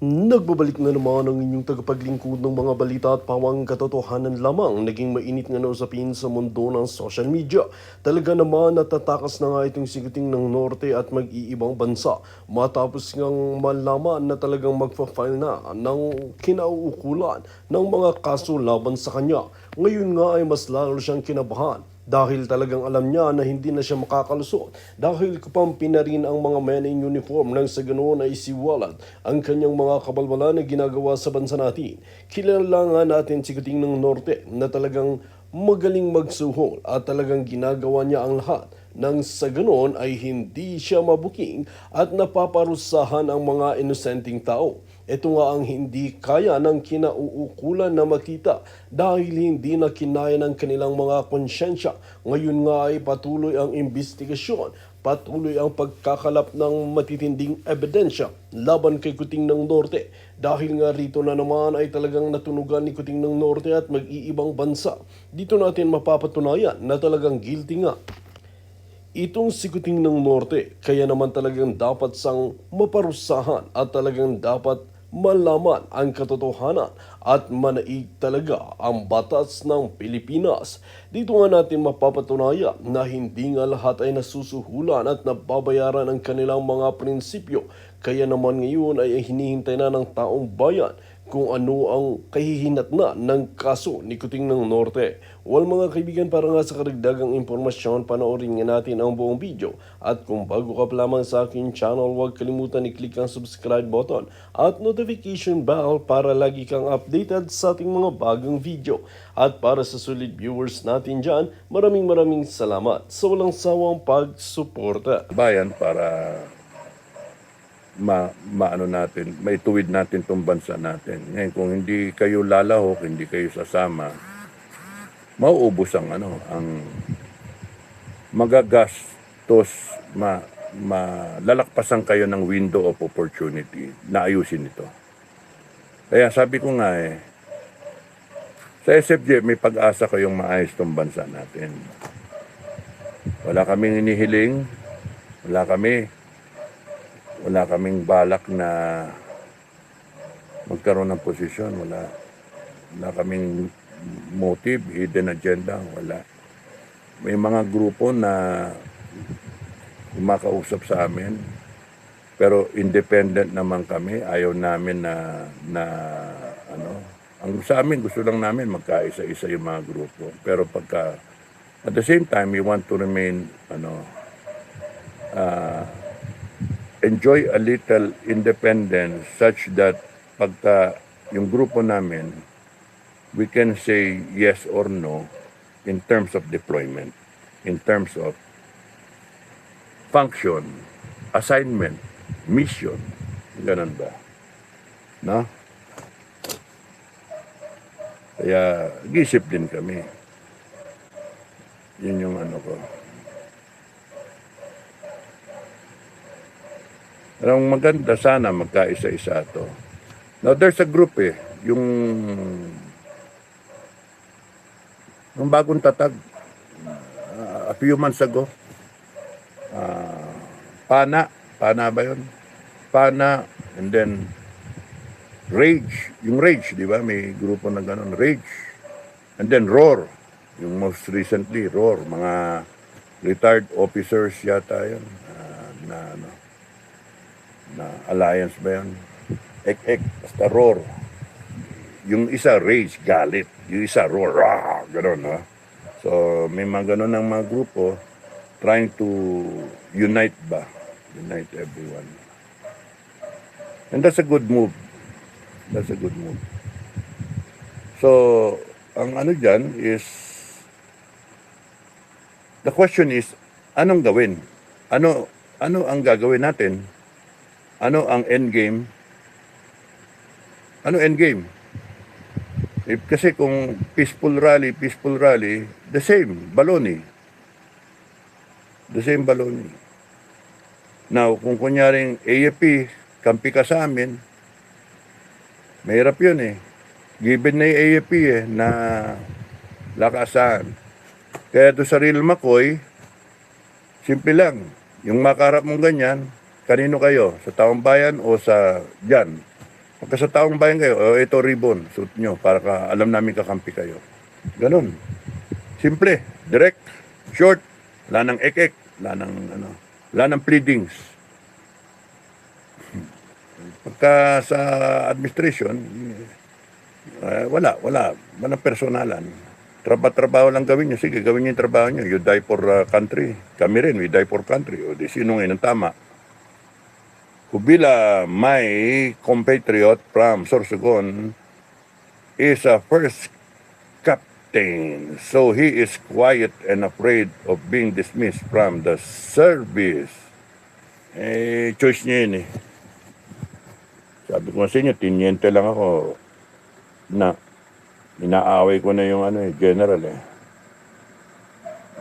Nagbabalik na naman ang inyong tagapaglingkod ng mga balita at pawang katotohanan lamang. Naging mainit nga na usapin sa mundo ng social media. Talaga naman natatakas na nga itong siguting ng Norte at mag-iibang bansa. Matapos ngang malaman na talagang magpa-file na ng kinauukulan ng mga kaso laban sa kanya. Ngayon nga ay mas lalo siyang kinabahan dahil talagang alam niya na hindi na siya makakalusot dahil kupampi na rin ang mga men in uniform nang sa ganoon ay siwalat ang kanyang mga kabalbalan na ginagawa sa bansa natin. Kilala nga natin si Kuting ng Norte na talagang magaling magsuhol at talagang ginagawa niya ang lahat nang sa ganoon ay hindi siya mabuking at napaparusahan ang mga inosenteng tao. Ito nga ang hindi kaya ng kinauukulan na makita dahil hindi na kinaya ng kanilang mga konsyensya. Ngayon nga ay patuloy ang investigasyon, patuloy ang pagkakalap ng matitinding ebidensya laban kay Kuting ng Norte. Dahil nga rito na naman ay talagang natunugan ni Kuting ng Norte at mag-iibang bansa. Dito natin mapapatunayan na talagang guilty nga itong si Kuting ng Norte, kaya naman talagang dapat sang maparusahan at talagang dapat malaman ang katotohanan at manaig talaga ang batas ng Pilipinas. Dito nga natin mapapatunayan na hindi nga lahat ay nasusuhulan at nababayaran ang kanilang mga prinsipyo. Kaya naman ngayon ay hinihintay na ng taong bayan kung ano ang kahihinatnan ng kaso ni Kuting ng Norte. Well mga kaibigan, para nga sa karagdagang impormasyon, panoorin nga natin ang buong video. At kung bago ka pa lamang sa aking channel, huwag kalimutan i-click ang subscribe button at notification bell para lagi kang updated sa ating mga bagong video. At para sa solid viewers natin dyan, maraming salamat sa walang sawang pagsuporta. Bayan para maano natin, maituwid natin tong bansa natin. Ngayon, kung hindi kayo lalahok, hindi kayo sasama, mauubos ang magagastos, lalakpasan kayo ng window of opportunity na ayusin ito. Kaya sabi ko nga sa SFJ may pag-asa kayong maayos tong bansa natin. Wala kaming inihiling, wala kaming balak na magkaroon ng posisyon, wala kaming motive, hidden agenda, wala. May mga grupo na kumakausap sa amin, pero independent naman kami, ayaw namin ang sa amin, gusto lang namin magkaisa-isa yung mga grupo. Pero pagka, at the same time, we want to remain, enjoy a little independence such that pagka yung grupo namin, we can say yes or no in terms of deployment, in terms of function, assignment, mission. Ganun ba? No? Kaya gisip din kami. Yun yung ko. Ang maganda sana magkaisa-isa to. Now there's a group yung bagong tatag a few months ago. Pana ba yun? Pana, and then Rage, yung Rage, di ba? May grupo na gano'n, Rage. And then Roar, yung most recently, Roar, mga retired officers yata yun, na alliance ba yun? Ek, basta Roar. Yung isa Rage, galit. Yung isa Roar, rah, gano'n, ha? So, may mga gano'n ng mga grupo trying to unite everyone. And that's a good move. So, ang dyan is, the question is, anong gawin? Ano ang gagawin natin? Ano ang endgame? Ano endgame? Kasi kung peaceful rally, the same baloney. Now, kung kunyaring AFP, kampi ka sa amin, mahirap yun Given na yung AFP na lakasan. Kaya doon sa Real McCoy, simple lang. Yung makaharap mong ganyan, kanino kayo? Sa taong bayan o sa dyan? Pagka sa taong bayan kayo, oh, ito ribbon, suit nyo, para alam namin kakampi kayo. Ganon. Simple, direct, short, wala ng ek-ek, wala ng pleadings. Pagka sa administration, walang personalan. Trabaho lang gawin nyo. Sige, gawin nyo yung trabaho nyo. You die for country. Kami rin, we die for country. O di sino ngayon ang tama? Hubila, my compatriot from Sorsogon, is a first captain. So he is quiet and afraid of being dismissed from the service. Choice niya yun eh. Sabi ko sa inyo, tinyente lang ako na inaaway ko na yung general eh.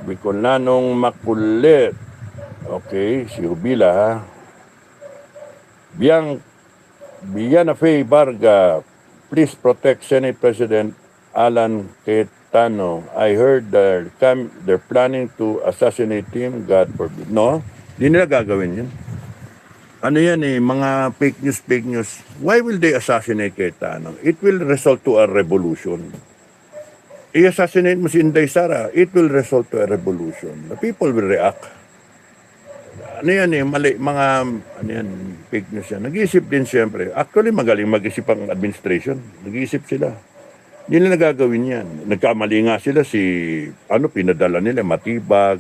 Bicolanong makulit. Okay, si Hubila ha. Biana Faye Varga, please protect Senate President Alan Cayetano. I heard they're planning to assassinate him. God forbid. No, di nila gagawin yun. Ano yan eh, mga fake news. Why will they assassinate Cayetano? It will result to a revolution. I-assassinate mo si Inday Sara, it will result to a revolution. The people will react. Ano yan eh, fake news yan. Nag-iisip din siyempre. Actually, magaling mag-isip ang administration. Nag-iisip sila. Hindi nila nagagawin yan. Nagkamali nga sila pinadala nila, Matibag,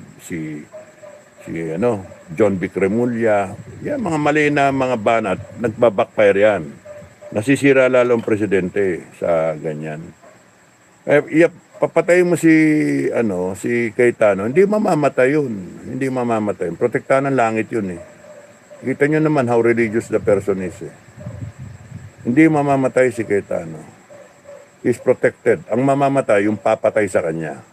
John B. Cremulya. Yan, mga mali na mga banat, nagbabackfire yan. Nasisira lalo ang presidente sa ganyan. Papatayin mo si Cayetano, hindi mamamatay yun. Hindi mamamatay. Protektahan ng langit yun eh. Kita nyo naman how religious the person is eh. Hindi mamamatay si Cayetano. He's protected. Ang mamamatay, yung papatay sa kanya.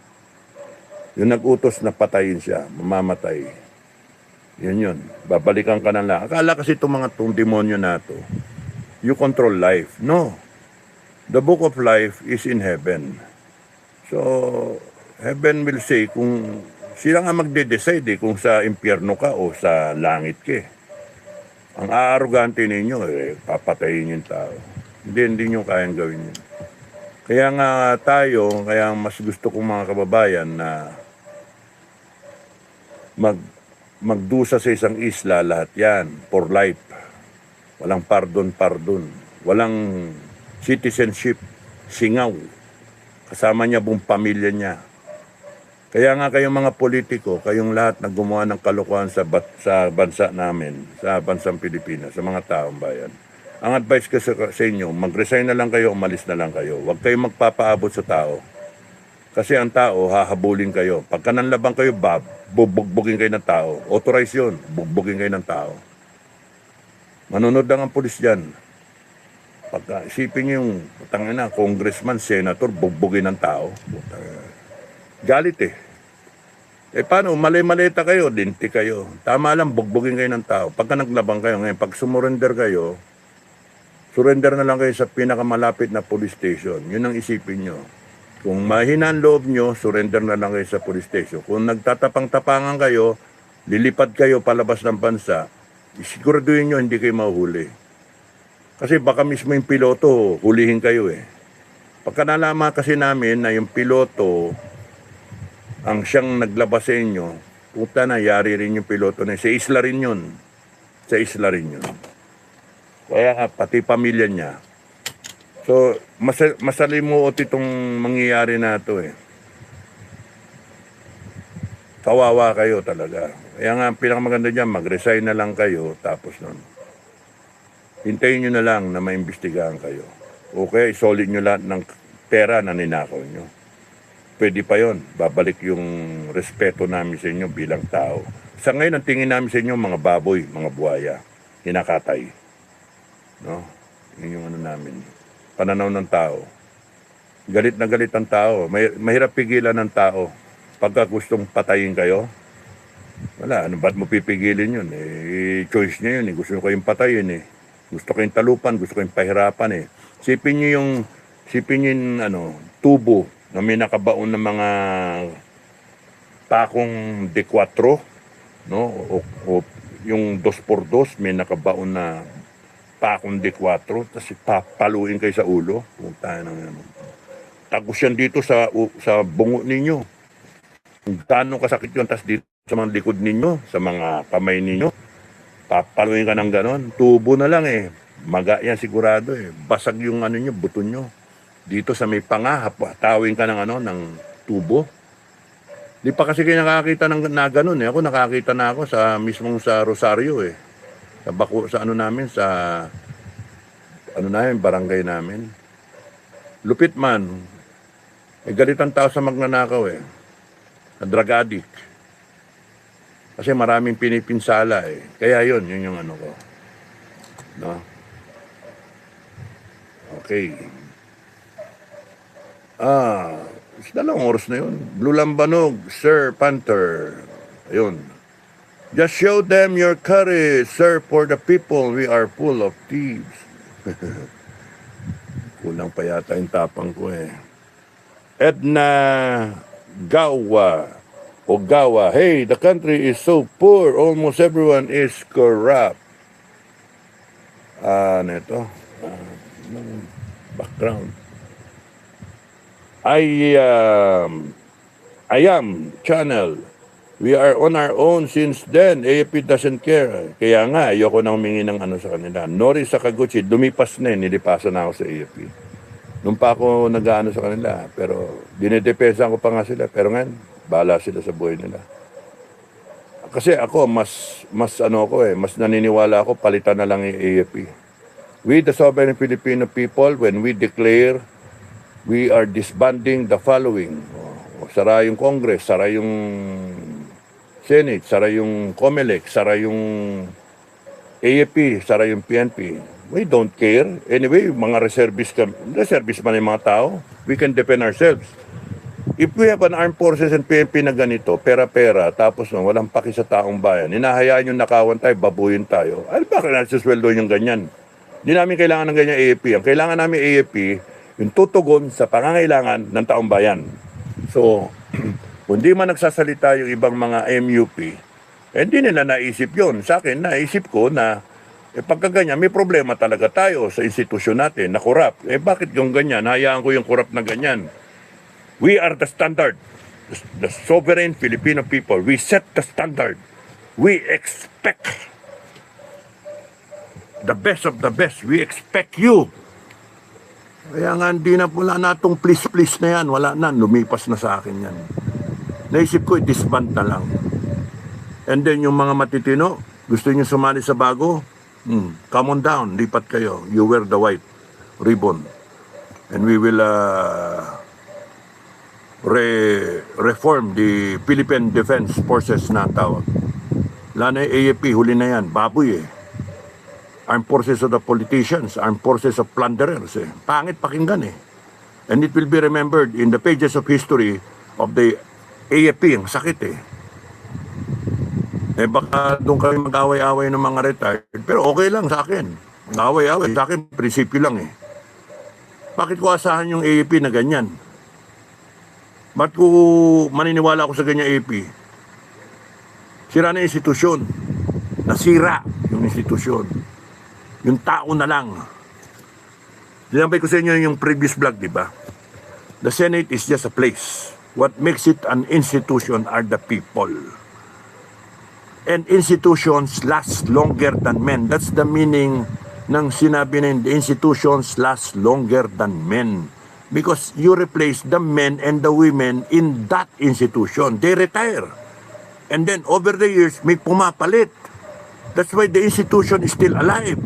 Yung nag-utos na patayin siya, mamamatay. Yun. Babalikan ka na lang. Akala kasi itong demonyo na to, you control life. No. The book of life is in heaven. So, heaven will say kung sila nga magde-decide kung sa impyerno ka o sa langit ka. Ang aarugante ninyo, papatayin yung tao. Hindi nyo kayang gawin yun. Kaya nga kaya mas gusto kong mga kababayan na magdusa sa isang isla lahat yan, for life. Walang pardon. Walang citizenship, singaw. Kasama niya buong pamilya niya. Kaya nga kayong mga politiko, kayong lahat na gumawa ng kalokohan sa bansa namin, sa bansang Pilipinas, sa mga taong bayan. Ang advice ko sa inyo, mag-resign na lang kayo, umalis na lang kayo. Huwag kayong magpapaabot sa tao. Kasi ang tao, hahabulin kayo. Pagka nanlabang kayo, bubugbugin kayo ng tao. Authorize yun, bugbugin kayo ng tao. Manunod lang ang pulis dyan. Pagka isipin niyo yung congressman, senator, bugbugin ng tao. Galit eh. Paano? Mali-maleta kayo, dinti kayo. Tama lang, bugbugin kayo ng tao. Pagka naglabang kayo, ngayon, pag sumurrender kayo, surrender na lang kayo sa pinakamalapit na police station. Yun ang isipin nyo. Kung mahina ang loob nyo, surrender na lang kayo sa police station. Kung nagtatapang-tapangan kayo, lilipad kayo palabas ng bansa, isiguraduhin nyo hindi kayo mahuhuli. Kasi baka mismo yung piloto, hulihin kayo eh. Pagka nalaman kasi namin na yung piloto ang siyang naglabas sa inyo, puta na, yari rin yung piloto na. Sa isla rin yun. Kaya pati pamilya niya. So, masalimuot itong mangyayari na ito eh. Kawawa kayo talaga. Kaya nga, pinakamaganda dyan, mag-resign na lang kayo, tapos nun. Hintayin nyo na lang na maimbestigahan kayo. Okay, solid nyo lahat ng pera na ninakaw nyo. Pwede pa yon, babalik yung respeto namin sa inyo bilang tao. Sa ngayon, ang tingin namin sa inyo, mga baboy, mga buhaya, hinakatay. No? Yun yung namin. Pananaw ng tao. Galit na galit ang tao. Mahirap pigilan ng tao. Pagka gustong patayin kayo, wala, ba't mo pipigilin yun? Choice niya yun. Gusto nyo kayong patayin eh. Gusto kayong talupan, gusto kayong pahirapan eh. Sipin nyo yung tubo na may nakabaon ng mga takong D4, no? O yung 2x2 may nakabaon na pa akong D4, tapos papaluin kayo sa ulo. Punta ng ano. Tagos yan dito sa bungo ninyo. Kung gaano kasakit yun, tapos dito sa mga likod ninyo, sa mga kamay ninyo, papaluin ka ng ganon. Tubo na lang eh. Maga yan sigurado eh. Basag yung ano nyo, buto nyo. Dito sa may panga, tawin ka ng ano, ng tubo. Di pa kasi kayo nakakita na ganon eh. Ako nakakita na ako mismong sa Rosario eh. Sa ano namin, sa ano namin, barangay namin. Lupit man. May galitan tao sa magnanakaw eh. Na drug addict. Kasi maraming pinipinsala eh. Kaya yun yung ano ko. No? Okay. Dalawang oras na yun. Blue Lambanog, Sir Panther. Ayun. Just show them your courage, sir, for the people. We are full of thieves. Kulang pa yata yung tapang ko eh. Edna Gawa. Hey, the country is so poor. Almost everyone is corrupt. Neto. Background. I am channel. We are on our own since then. AFP doesn't care. Kaya nga, ayoko na humingi ng ano sa kanila. Nori Sakaguchi, lumipas na nilipasan na ako sa AFP. Nung pa ako nag-ano sa kanila. Pero dinidepensa ko pa nga sila. Pero ngayon, bahala sila sa buhay nila. Kasi ako, mas naniniwala ako, palitan na lang yung AFP. We, the sovereign Filipino people, when we declare, we are disbanding the following. Sara yung Congress, sara yung Senate, sara yung COMELEC, sara yung AFP, sara yung PNP. We don't care. Anyway, mga reservist man yung mga tao. We can defend ourselves. If we have an armed forces and PNP na ganito, pera-pera, tapos walang paki sa taong bayan, hinahayaan yung nakawan tayo, babuyin tayo, ay bakit nasusweldo yung ganyan? Hindi namin kailangan ng ganyan AFP. Ang kailangan namin AFP, yung tutugon sa pangangailangan ng taong bayan. So, kung di man nagsasalita yung ibang mga MUP, hindi nila naisip yon. Sa akin, naisip ko na pagka ganyan, may problema talaga tayo sa institusyon natin na corrupt. Bakit yung ganyan? Hayaan ko yung corrupt na ganyan. We are the standard. The sovereign Filipino people. We set the standard. We expect the best of the best. We expect you. Kaya nga, wala na itong please na yan. Wala na, lumipas na sa akin yan. Naisip ko, disband na lang. And then, yung mga matitino, gusto nyo sumali sa bago? Come on down, lipat kayo. You wear the white ribbon. And we will reform the Philippine Defense Forces na tawag. Wala na yung AFP, huli na yan. Baboy eh. Armed forces of the politicians, armed forces of plunderers. Pangit pakinggan eh. And it will be remembered in the pages of history of the AFP. Ang sakit eh. Baka doon kami mag-away-away ng mga retired. Pero okay lang sa akin. Mag-away-away. Sa akin, prinsipyo lang eh. Bakit ko asahan yung AFP na ganyan? Bakit ko maniniwala ako sa ganyan AFP? Sira na institusyon. Nasira yung institusyon. Yung tao na lang. Dinabay ko sa inyo yung previous vlog, di ba? The Senate is just a place. What makes it an institution are the people. And institutions last longer than men. That's the meaning ng sinabi na the institutions last longer than men. Because you replace the men and the women in that institution. They retire. And then over the years, may pumapalit. That's why the institution is still alive.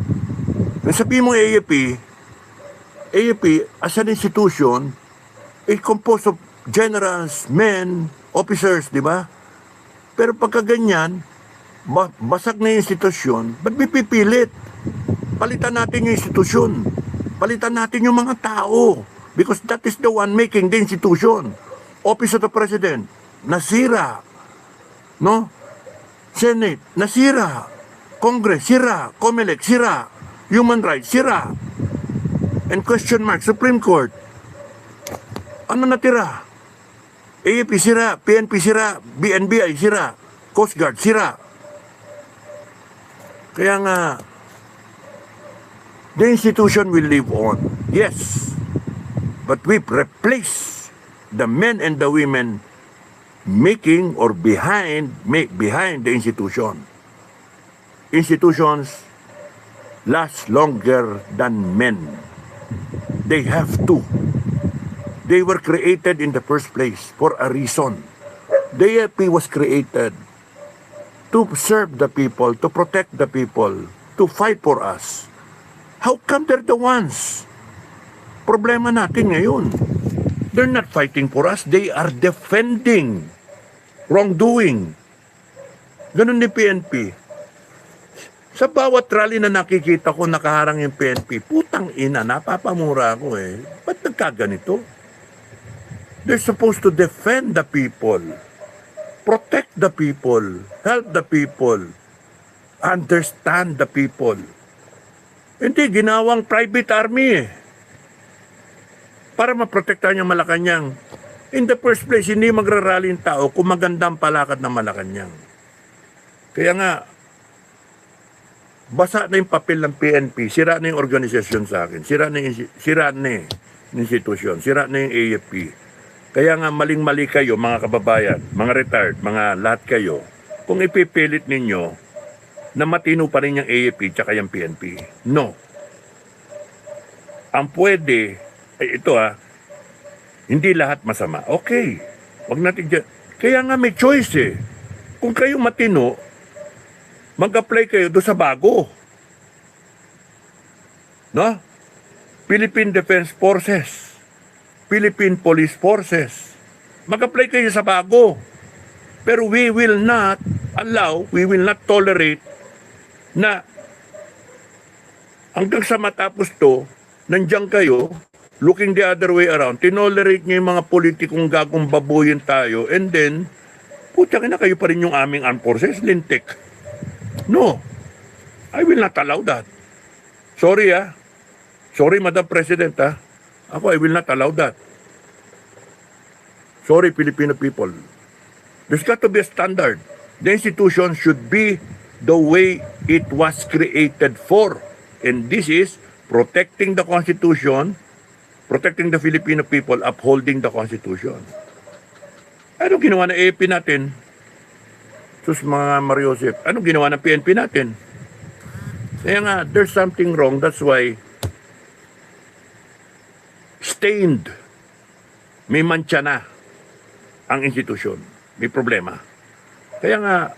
Kung sabihin mo AFP as an institution, is composed of generals, men, officers, di ba? Pero pagka ganyan, basag na yung institusyon, ba't may pipilit? Palitan natin yung institusyon. Palitan natin yung mga tao. Because that is the one making the institution. Office of the President, nasira. No? Senate, nasira. Congress, sira. COMELEC, sira. Human rights, sira. And question mark, Supreme Court. Ano natira? AFP sira, PNP sira, BNBI sira, Coast Guard sira. Kaya nga, The institution will live on. Yes. But we replace the men and the women making or behind the institution. Institutions last longer than men. They have to. They were created in the first place for a reason. The AFP was created to serve the people, to protect the people, to fight for us. How come they're the ones? Problema natin ngayon. They're not fighting for us. They are defending wrongdoing. Ganun ni PNP. Sa bawat rally na nakikita ko nakaharang yung PNP, putang ina, napapamura ako eh. Ba't nagkaganito? They're supposed to defend the people, protect the people, help the people, understand the people. Hindi, ginawang private army eh. Para maprotektahan yung Malacanang. In the first place, hindi magrarally yung tao kung magandang palakad ng Malacanang. Kaya nga, basa na yung papel ng PNP, sira na yung organisasyon sa akin, sira na yung institusyon, sira na yung AFP. Kaya nga maling-mali kayo, mga kababayan, mga retired, mga lahat kayo, kung ipipilit ninyo na matino pa rin yung AFP tsaka yung PNP. No. Ang pwede, ito hindi lahat masama. Okay. Wag natin dyan. Kaya nga may choice eh. Kung kayo matino, mag-apply kayo doon sa bago. No? Philippine Defense Forces. Philippine Police Forces. Mag-apply kayo sa bago. Pero we will not allow, we will not tolerate na hanggang sa matapos to, nandiyan kayo, looking the other way around, tinolerate nyo yung mga politikong gagong babuyin tayo, and then, putya na kayo pa rin yung aming armed forces, lintik. No, I will not allow that. Sorry Sorry, Madam President Ako, I will not allow that. Sorry, Filipino people. There's got to be a standard. The institution should be the way it was created for. And this is protecting the Constitution, protecting the Filipino people, upholding the Constitution. Anong ginawa ng AFP natin? Sus mga Mariosep, anong ginawa ng PNP natin? Kaya nga, there's something wrong. That's why stained, may mancha na ang institusyon. May problema. Kaya nga,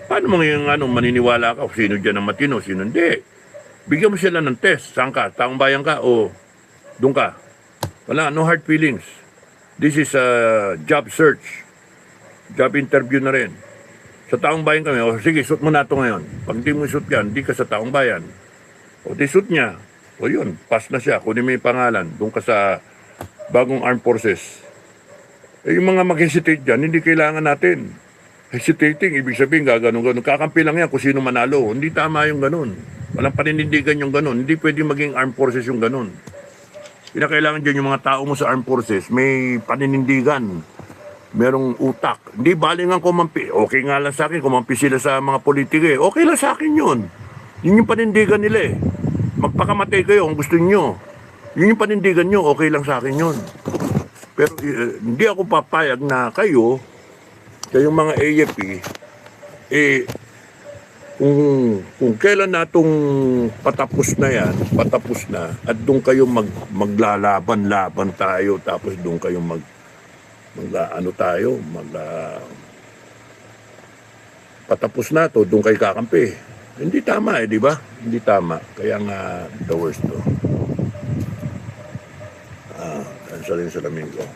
paano mo ngayon maniniwala ka? Sino dyan ang matino, sino hindi? Bigyan mo sila ng test. Saan ka? Taong bayan ka? O doon ka? Wala, no hard feelings. This is a job search. Job interview na rin. Sa taong bayan kami, sige, shoot mo na ito ngayon. Pag di mo shoot yan, di ka sa taong bayan. O di shoot niya. O yun, pass na siya. Kunin mo yung pangalan. Doon ka sa bagong armed forces. Yung mga mag-hesitate dyan, hindi kailangan natin. Hesitating, ibig sabihin, gaganon-ganon. Kakampi lang yan kung sino manalo. Hindi tama yung ganon. Walang paninindigan yung ganon. Hindi pwede maging armed forces yung ganon. Pinakailangan dyan yung mga tao mo sa armed forces, may paninindigan, merong utak. Hindi balingan kumampi. Okay nga lang sa akin, kumampi sila sa mga politiko eh. Okay lang sa akin yun. Yun yung panindigan nila eh. Magpakamatay kayo kung gusto nyo. Yun yung panindigan nyo, okay lang sa akin yun. Pero hindi ako papayag na kayong mga AFP, kung kailan natong patapos na yan, patapos na, at doon kayo maglalaban-laban tayo, tapos doon kayo patapos na to, doon kayo kakampi. Hindi tama di ba? Hindi tama. Kaya nga, the worst to. Cancelin sa lamin ko.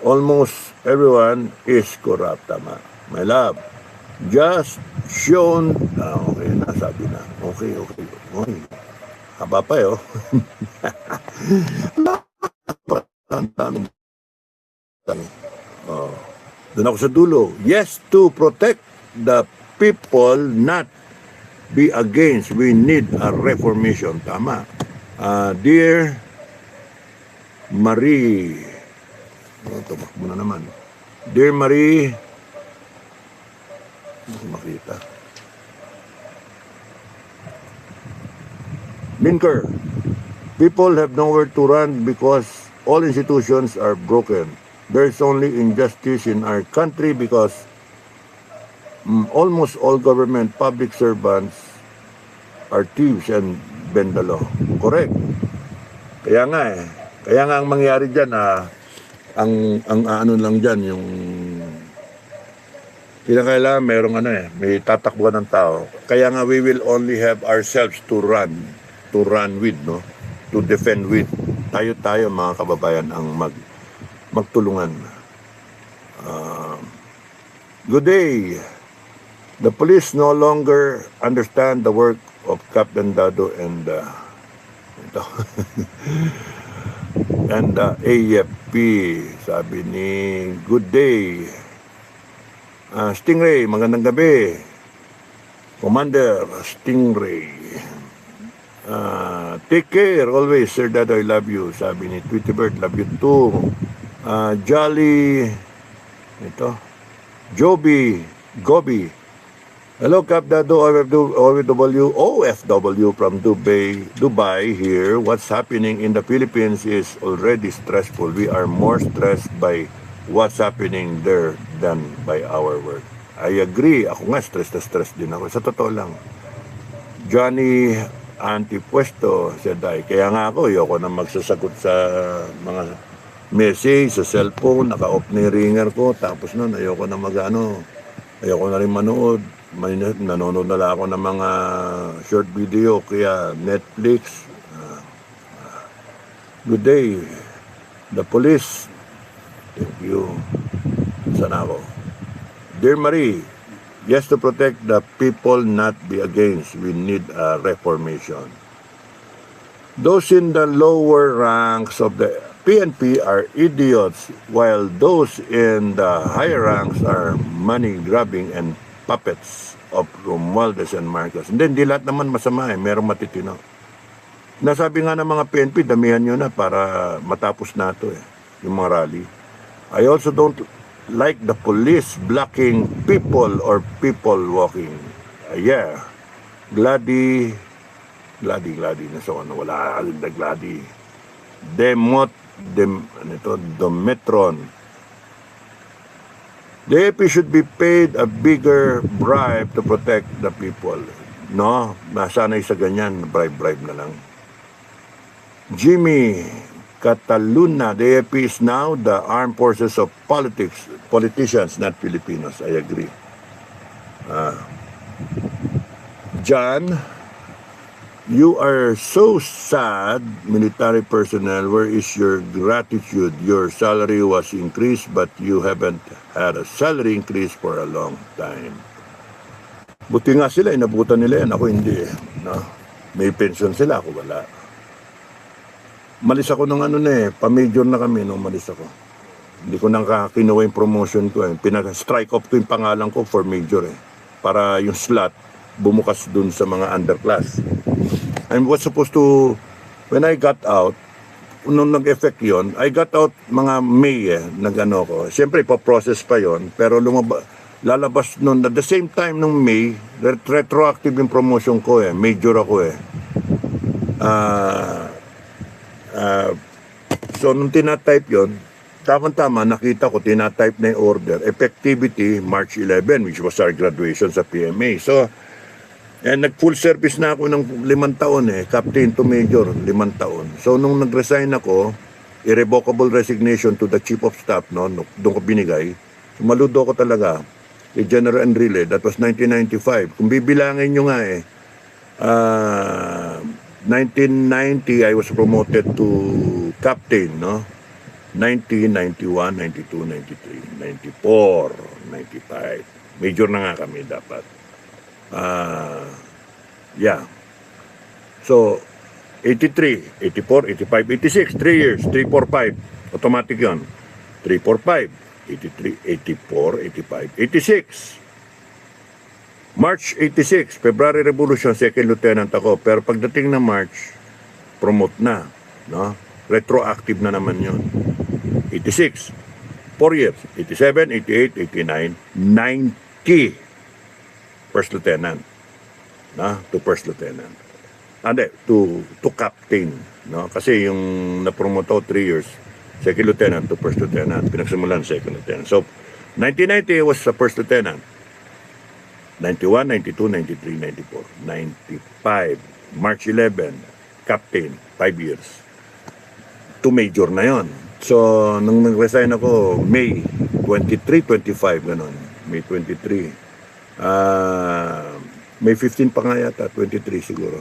Almost everyone is corrupt, tama. My love, just shown, okay, nasabi na. Okay. Haba pa yun. Doon ako sa dulo. Yes, to protect the people, not be against. We need a reformation. Tama. Dear Marie, tumakbo na naman. Dear Marie, hindi ko makita. Linker, people have nowhere to run because all institutions are broken. There is only injustice in our country because almost all government public servants are thieves and bend the law. Correct. Kaya nga Kaya nga ang mangyari diyan ang ano lang diyan yung kinakailangan merong may tatakbuhan ng tao. Kaya nga we will only have ourselves to run with, no? To defend with. Tayo mga kababayan ang magtulungan. Good day. The police no longer understand the work of Captain Dado and and AFP, sabi ni Good day. Stingray, magandang gabi. Commander Stingray. Take care always, Sir Dado, I love you. Sabi ni Tweety Bird, love you too. Jolly, Gobi. Hello, Cap Dado, OFW from Dubai here. What's happening in the Philippines is already stressful. We are more stressed by what's happening there than by our work. I agree. Ako nga, stress din ako. Sa totoo lang. Johnny Antipuesto said, kaya nga ako, ayoko na magsasagot sa mga message sa cellphone, naka-off na yung ringer ko, tapos nun, ayoko na ayoko na rin manood. Nanonood na lang ako ng mga short video, kaya Netflix. Good day. The police. Thank you. Sana ako. Dear Marie, yes, to protect the people, not be against. We need a reformation. Those in the lower ranks of the PNP are idiots, while those in the higher ranks are money-grabbing and puppets of Romualdez and Marcos. Hindi lahat naman masama merong matitino. Nasabi nga ng mga PNP, damihan nyo na para matapos na ito yung mga rally. I also don't like the police blocking people or people walking. Yeah. Glady. Wala na Glady. Dometron. The AP should be paid a bigger bribe to protect the people. No? Nasanay sa ganyan, bribe na lang. Jimmy Cataluna, the AP is now the armed forces of politicians, not Filipinos. I agree. John, you are so sad, military personnel. Where is your gratitude? Your salary was increased, but you haven't had a salary increase for a long time. Buti nga sila, inabutan nila yan. Ako hindi. No? May pension sila, ako wala. Malis ako nung pa-major na kami nung malis ako. Hindi ko nang kinuha yung promotion ko. Pinag-strike off ko yung pangalan ko for major para yung slot bumukas dun sa mga underclass. I was supposed to, when I got out, nung nag-effect yon, I got out mga May ko. Siyempre, ipaprocess pa yon, pero lalabas nun, at the same time nung May, retroactive yung promotion ko major ako So, nung tinatype yon, tama-tama, nakita ko, tinatype na yung order, effectivity, March 11, which was our graduation sa PMA. So, nag-full service na ako ng 5 taon captain to major, 5 taon. So, nung nag-resign ako, irrevocable resignation to the chief of staff, doon ko binigay. Sumaludo ko talaga, General Enrile, that was 1995. Kung bibilangin nyo nga 1990, I was promoted to captain, 90, 91, 92, 93, 94, 95. Major na nga kami dapat. So, 83, 84, 85, 86, 3 years, 3, 4, 5. Automatic yun. 3, 4, 5, 83, 84, 85, 86. March 86, February Revolution, second lieutenant ako. Pero pagdating na March, promote na. Retroactive na naman yun. 86. 4 years, 87, 88, 89, 90 first lieutenant, na, to first lieutenant. Hindi, to captain, no? Kasi yung na-promote ako 3 years, second lieutenant to first lieutenant, pinagsimulan second lieutenant. So, 1990 was a first lieutenant. 91, 92, 93, 94, 95, March 11, captain, 5 years. 2 major na yon. So, nung nag-resign ako, May 23, 25, gano'n. May 23. May 15 pa nga yata, 23 siguro.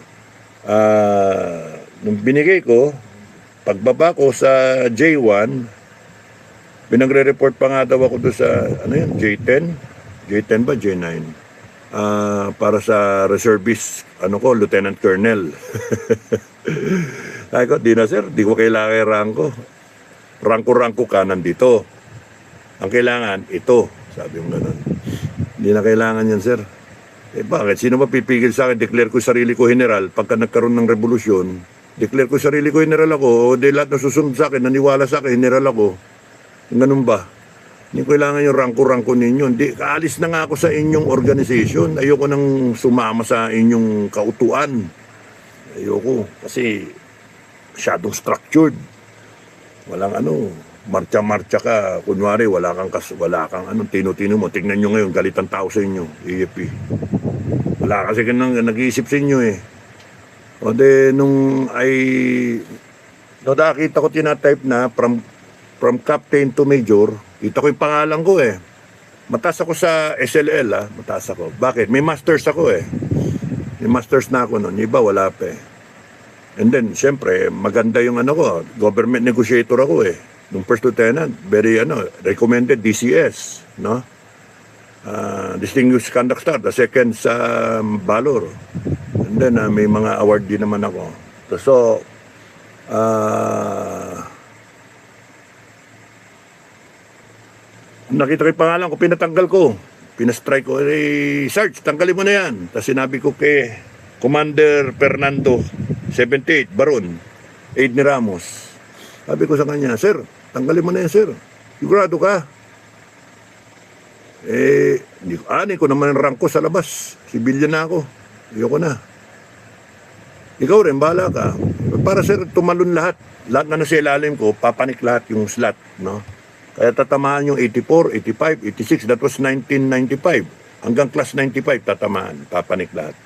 Nung binigay ko, pagbaba ko sa J1, pinagre-report pa nga daw ako doon sa, ano yun, J10? J10 ba? J9? Para sa reservist, ano ko, Lieutenant Colonel. Sabi ko, di na sir, di ko kailangan yung ranko. Ranko-ranko ka nandito. Ang kailangan, ito. Sabi yung ganun. Hindi na kailangan yan, sir. Eh bakit? Sino ba pipigil sa akin? Declare ko sarili ko general. Pagka nagkaroon ng revolusyon, declare ko sarili ko general ako. O di lahat na susunod sa akin, naniwala sa akin, general ako. Ganun ba? Hindi kailangan yung ranko-ranko ninyo. Hindi, kaalis na nga ako sa inyong organization. Ayoko nang sumama sa inyong kautuan. Ayoko. Kasi masyadong structured. Walang ano, marcha-marcha ka. Kunwari, wala kang tino-tino mo. Tingnan nyo ngayon, galit ang tao sa inyo, AFP. Wala kasi nag-iisip sa inyo eh. O de, nung nakita ko tinatype na from captain to major, kita ko yung pangalan ko eh. Mataas ako sa SLL mataas ako. Bakit? May masters ako eh. May masters na ako noon. Iba wala pa eh. And then, syempre, maganda yung ano ko, government negotiator ako eh. Nung first lieutenant, very recommended DCS, no? Distinguished Conduct Star, the second sa Valor. And then, may mga award din naman ako. So, nakita ko yung pangalan ko, pinatanggal ko. Pinastrike ko, Sarge, tanggalin mo na yan. Tapos sinabi ko kay Commander Fernando, 78, Baron, aide ni Ramos. Sabi ko sa kanya, Sir, tanggalin mo na yan, sir. Sigurado ka? Hindi ko naman ang rank ko sa labas. Civilian na ako. Ayoko na. Ikaw rin, bahala ka. Para sir, tumalon lahat. Lahat na nasa ilalim ko, papanik lahat yung slot, no? Kaya tatamaan yung 84, 85, 86. That was 1995. Hanggang class 95 tatamaan. Papanik lahat.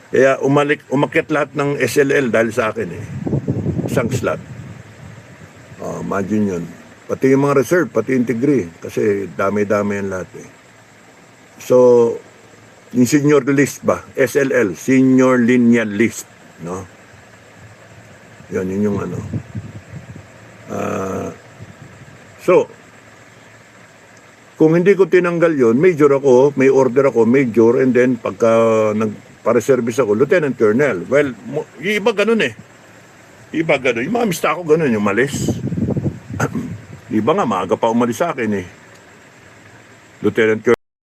Kaya umakyat lahat ng SLL dahil sa akin eh. Isang slot. Imagine yun. Pati yung mga reserve, pati yung degree. Kasi dami-dami yan lahat eh. So, yung senior list ba? SLL, senior lineal list. No? Yun yung ano. So, kung hindi ko tinanggal yon, major ako, may order ako, major, and then pagka nagpa-reservice ako, lieutenant colonel. Well, yung iba ganun eh. Iba ganun. Yung mga mista ko ganun, yung malis. Iba nga, maaga pa umalis sa akin eh. Lieutenant colonel.